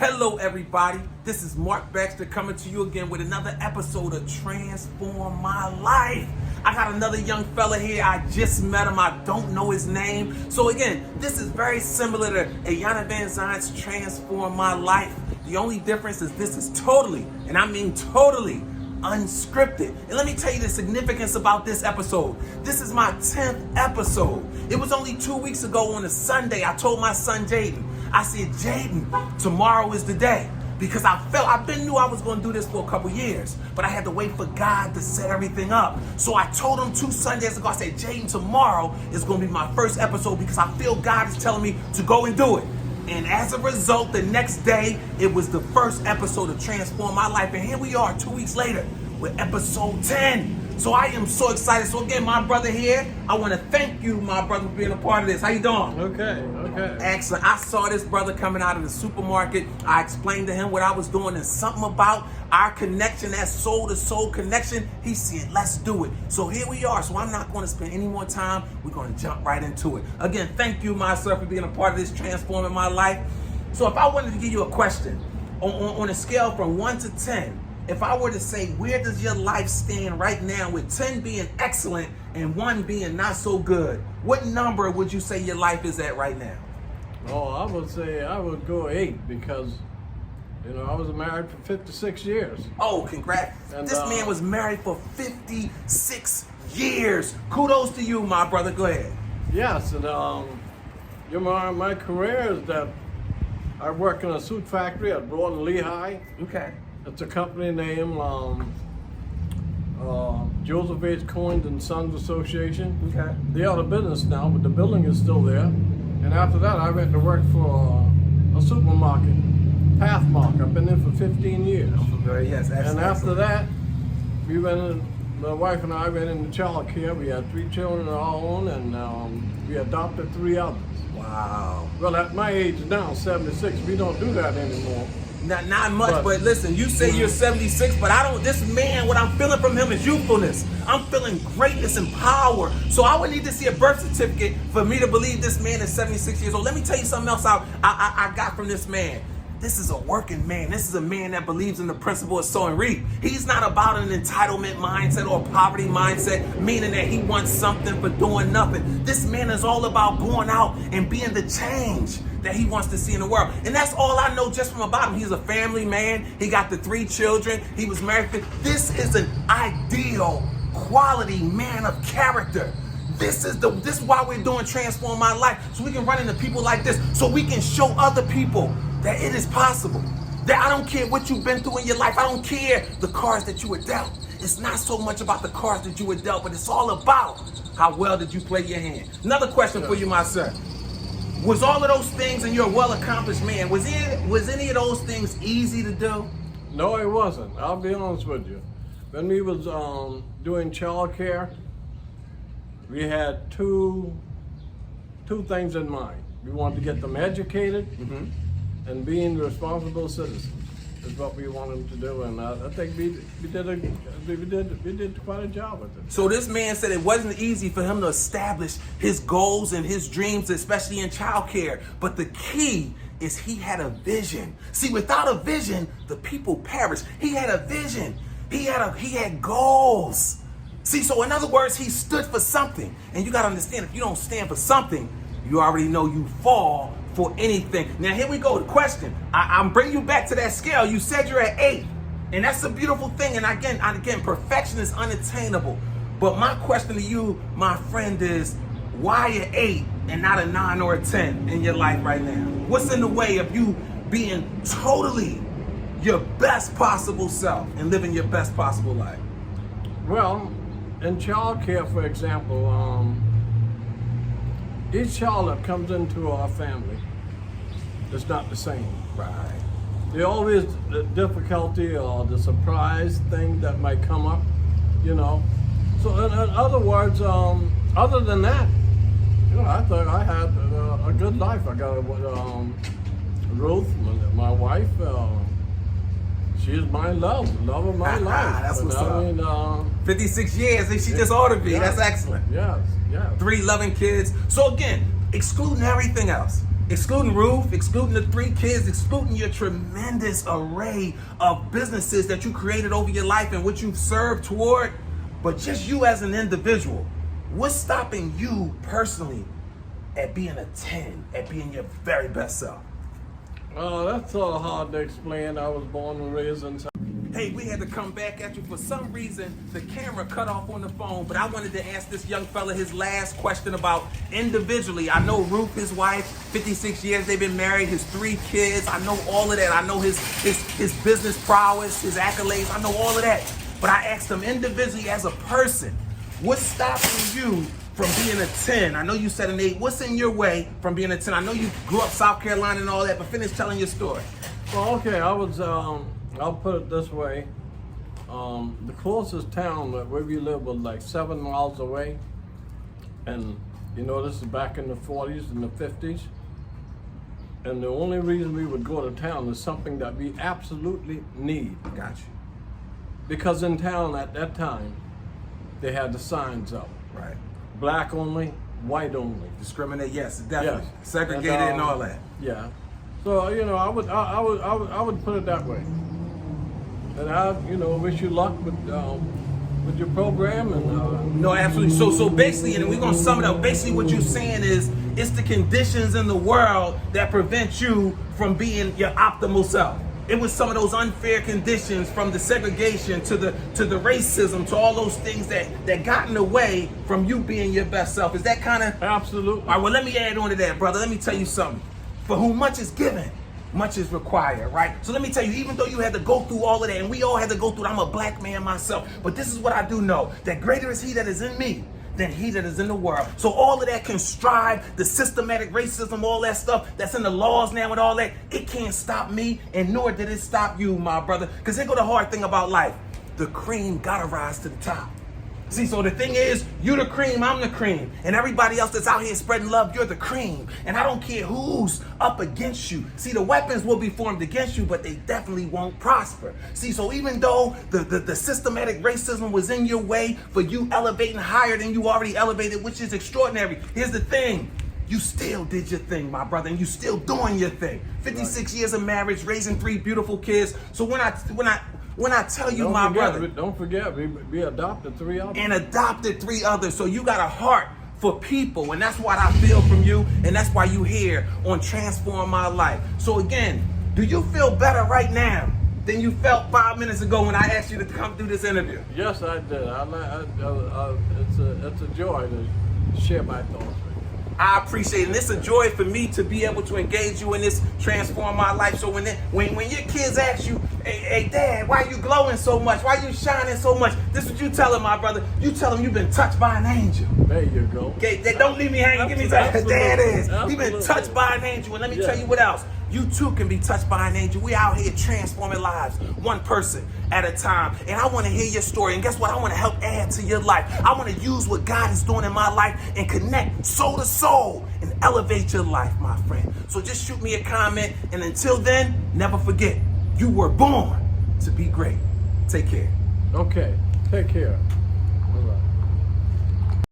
Hello everybody, this is Marc Baxter coming to you again with another episode of Transform My Life. I got another young fella here, I just met him, I don't know his name. So again, this is very similar to Ayana Van Zant's Transform My Life. The only difference is this is totally, and I mean totally, unscripted. And let me tell you the significance about this episode. This is my 10th episode. It was only 2 weeks ago on a Sunday, I told my son Jaden, I said, Jaden, tomorrow is the day. Because I knew I was going to do this for a couple years, but I had to wait for God to set everything up. So I told him 2 Sundays ago, I said, Jaden, tomorrow is going to be my first episode because I feel God is telling me to go and do it. And as a result, the next day, it was the first episode of Transform My Life. And here we are 2 weeks later with episode 10. So I am so excited. So again, my brother here, I want to thank you, my brother, for being a part of this. How you doing? Okay. Excellent. I saw this brother coming out of the supermarket. I explained to him what I was doing and something about our connection, that soul-to-soul connection. He said, let's do it. So here we are. So I'm not going to spend any more time. We're going to jump right into it. Again, thank you, myself, for being a part of this Transforming My Life. So if I wanted to give you a question on a scale from 1 to 10, if I were to say, where does your life stand right now with 10 being excellent and 1 being not so good, what number would you say your life is at right now? Oh, I would say I would go 8 because, I was married for 56 years. Oh, congrats. And, this man was married for 56 years. Kudos to you, my brother. Go ahead. Yes, and my career is that I work in a suit factory at Broad and Lehigh. Okay. It's a company name, Joseph H. Coins and Sons Association. Okay. They're out of business now, but the building is still there. And after that, I went to work for a supermarket, Pathmark. I've been there for 15 years. Yes, and after that, my wife and I went into child care. We had 3 children of our own, and we adopted 3 others. Wow. Well, at my age now, 76, we don't do that anymore. Not much, but listen, you say you're 76, but this man, what I'm feeling from him is youthfulness. I'm feeling greatness and power. So I would need to see a birth certificate for me to believe this man is 76 years old. Let me tell you something else I got from this man. This is a working man. This is a man that believes in the principle of sow and reap. He's not about an entitlement mindset or a poverty mindset, meaning that he wants something for doing nothing. This man is all about going out and being the change that he wants to see in the world. And that's all I know just from about him. He's a family man. He got the 3 children. He was married. This is an ideal quality man of character. This is why we're doing Transform My Life, so we can run into people like this, so we can show other people that it is possible. That I don't care what you've been through in your life. I don't care the cards that you were dealt. It's not so much about the cards that you were dealt, but it's all about how well did you play your hand. Another question for you, my son. Was all of those things, and you're a well-accomplished man, was any of those things easy to do? No, it wasn't. I'll be honest with you. When we was doing child care, we had two things in mind. We wanted to get them educated, and being responsible citizens is what we wanted to do. And I think we did quite a job with it. So this man said it wasn't easy for him to establish his goals and his dreams, especially in childcare. But the key is he had a vision. See, without a vision, the people perish. He had a vision. He had goals. See, so in other words, he stood for something. And you got to understand, if you don't stand for something, you already know you fall for anything. Now, here we go. The question. I'm bringing you back to that scale. You said you're at 8. And that's a beautiful thing. And again, perfection is unattainable. But my question to you, my friend, is why an 8 and not a 9 or a 10 in your life right now? What's in the way of you being totally your best possible self and living your best possible life? Well, in child care, for example, each child that comes into our family is not the same. Right. There's always the difficulty or the surprise thing that might come up, So in other words, other than that, I thought I had a good life. I got Ruth, my wife. She's my love of my life. That's what's up. 56 years, and she just ought to be. Yes. That's excellent. Yes. 3 loving kids. So again, excluding everything else, Excluding Ruth, excluding the 3 kids, excluding your tremendous array of businesses that you created over your life and which you've served toward, but just you as an individual, what's stopping you personally at being a 10, at being your very best self? That's sort of hard to explain. I was born and raised in. Hey, we had to come back at you. For some reason, the camera cut off on the phone, but I wanted to ask this young fella his last question about individually. I know Ruth, his wife, 56 years they've been married, his 3 kids. I know all of that. I know his business prowess, his accolades. I know all of that. But I asked him individually as a person, what's stopping you from being a 10? I know you said an 8. What's in your way from being a 10? I know you grew up South Carolina and all that, but finish telling your story. Well, okay, I'll put it this way. The closest town where we live was like 7 miles away. And you know, this is back in the 40s and the 50s. And the only reason we would go to town is something that we absolutely need. Got you. Because in town at that time, they had the signs up. Right. Black only, white only. Discriminate, yes, definitely. Yes. Segregated and all that. Yeah. So, you know, I would put it that way. And I, you know, wish you luck with your program and. No, absolutely. So basically, and we're gonna sum it up. Basically, what you're saying is, it's the conditions in the world that prevent you from being your optimal self. It was some of those unfair conditions, from the segregation to the racism, to all those things that got in the way from you being your best self. Is that kind of? Absolutely. All right, well, let me add on to that, brother. Let me tell you something. For whom much is given, much is required, right? So let me tell you, even though you had to go through all of that, and we all had to go through it, I'm a black man myself, but this is what I do know, that greater is he that is in me than he that is in the world. So all of that can strive, the systematic racism, all that stuff that's in the laws now and all that, it can't stop me, and nor did it stop you, my brother. Because here go the hard thing about life. The cream gotta rise to the top. See, so the thing is, you the cream, I'm the cream. And everybody else that's out here spreading love, you're the cream. And I don't care who's up against you. See, the weapons will be formed against you, but they definitely won't prosper. See, so even though the systematic racism was in your way for you elevating higher than you already elevated, which is extraordinary, here's the thing. You still did your thing, my brother, and you still doing your thing. 56 years of marriage, raising 3 beautiful kids. So when I tell you, my brother, don't forget, we adopted 3 others. And adopted 3 others. So you got a heart for people, and that's what I feel from you, and that's why you here on Transform My Life. So again, do you feel better right now than you felt 5 minutes ago when I asked you to come do this interview? Yes, I did. It's a joy to share my thoughts with you. I appreciate it. And it's a joy for me to be able to engage you in this Transform My Life. So when your kids ask you, hey, Dad, why you glowing so much? Why you shining so much? This is what you tell them, my brother. You tell them you've been touched by an angel. There you go. Okay, don't leave me hanging. Give me that. There it is. You've been touched by an angel. And let me tell you what else. You too can be touched by an angel. We out here transforming lives, one person at a time. And I want to hear your story. And guess what? I want to help add to your life. I want to use what God is doing in my life and connect soul to soul and elevate your life, my friend. So just shoot me a comment. And until then, never forget, you were born to be great. Take care. Okay, take care.